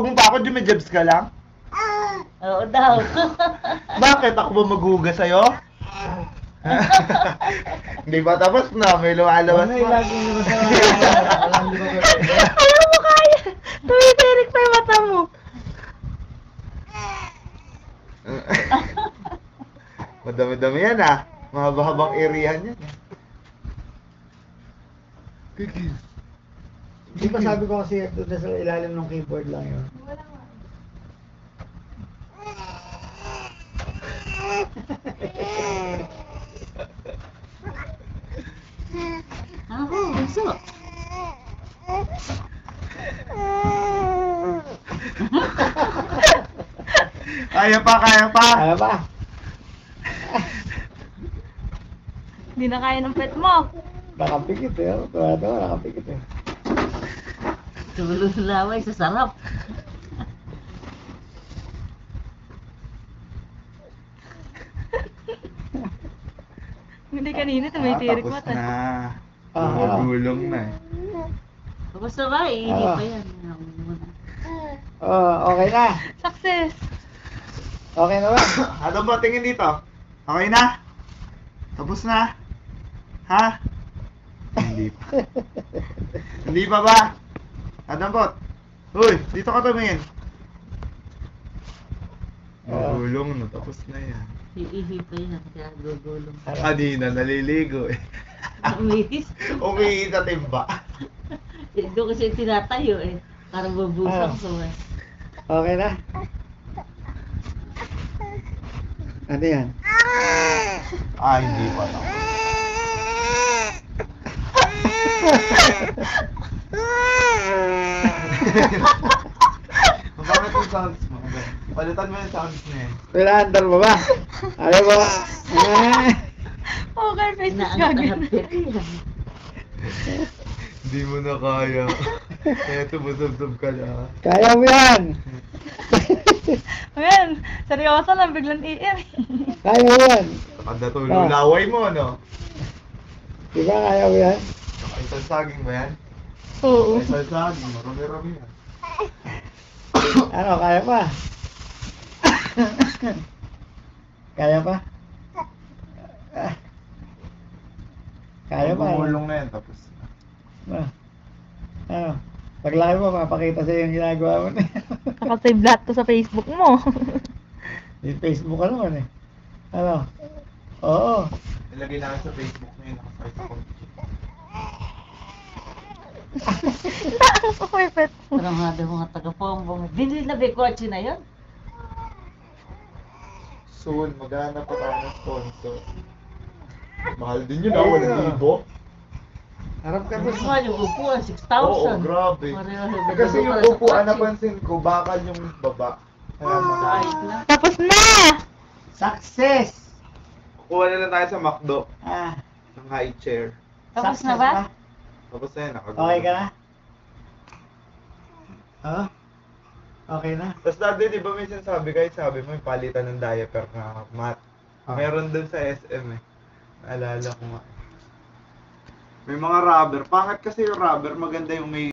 Kung pa ako, jumijabs ka lang? Oo daw. Bakit? Ako ba maghugas sa'yo? Hindi ba tapos na? May lumalabas Ano, pa. laging lumabas na walang di ba pwede? Ayaw mo kaya. Tumitirik pa yung mata mo. Madami-dami yan ah. Mahaba-habang irihan yan. Gigil. Di ba sabi ko kasi doon sa ilalim ng keyboard lang yun? Ako, gusto. Kaya pa, kaya pa. Ano ba? Hindi na kaya ng pet mo. Nakapikit eh. Ito, nakapikit eh. Tulong laway sa sarap. Hindi kanina tumitirik Tapos mata. na. Ah. Gulong na eh. Tapos na ba? Iinit pa yan. Ako muna. Oh, okay na. Success. Okay na ba? Ano ba? Tingin dito. Okay na? Tapos na? Ha? Hindi pa. Hindi pa ba? Adampot. Uy, dito ka tumingin. Gulong na. Tapos na yan. Iihi pa yan. Kaya gugulong. Kanina, naliligo eh. Umitis. Umihi sa timba. Doon kasi tinatayo eh. Parang bubusang so eh. Okay na? Ano yan? Ah, hindi pa na. Bakit yung sounds mo? Palitan mo yung sounds niya eh. Pilahandar mo ba? Ayaw mo ba? Okay, face is Inaangat gagawin. ang hapit yan. Hindi mo na kaya. Kaya tumusubsob ka na. Kaya mo yan! Ayan, seryoso lang, biglang iir. Kaya mo yan! Kada tulo, laway mo, no? Di ba kaya mo yan? Isang saging ba yan? Oo. Isang saging, marami-rami yan. Ano, kaya pa? Kaya pa? Kaya pa? Gumulong na yan, tapos na. Ano? Paglaki mo, mapakita sa'yo yung ginagawa mo na yan. Nakasave lahat to sa Facebook mo. Yung Facebook ka naman eh. Ano? Oo. Nilagay namin sa Facebook na yun, nakasakit sa computer. Taas ko yung pet mo. Parang nga daw mga taga-pombong. Hindi na ba kotse na yun? Soon, maghanap pa tayo ng sponsor. Mahal din yun, 1,000. Harap ka Tapos doon. nga yung upuan, 6,000. Oo, grabe. Pareho, Kasi yung para sa upuan, kotse. napansin ko, bakal yung baba. Kaya mahal. Kahit na. Tapos na! Success! Kukuha na lang tayo sa McDo Ah, ng high chair. Tapos na success ba? Tapos na yun, nakagawa. Okay ka na? Oo? Okay na? Tapos dati, di ba may sinasabi kahit sabi mo, yung palitan ng diaper na mat. Meron dun sa SM eh. Naalala ko nga. May mga rubber. Pangit kasi yung rubber, maganda yung may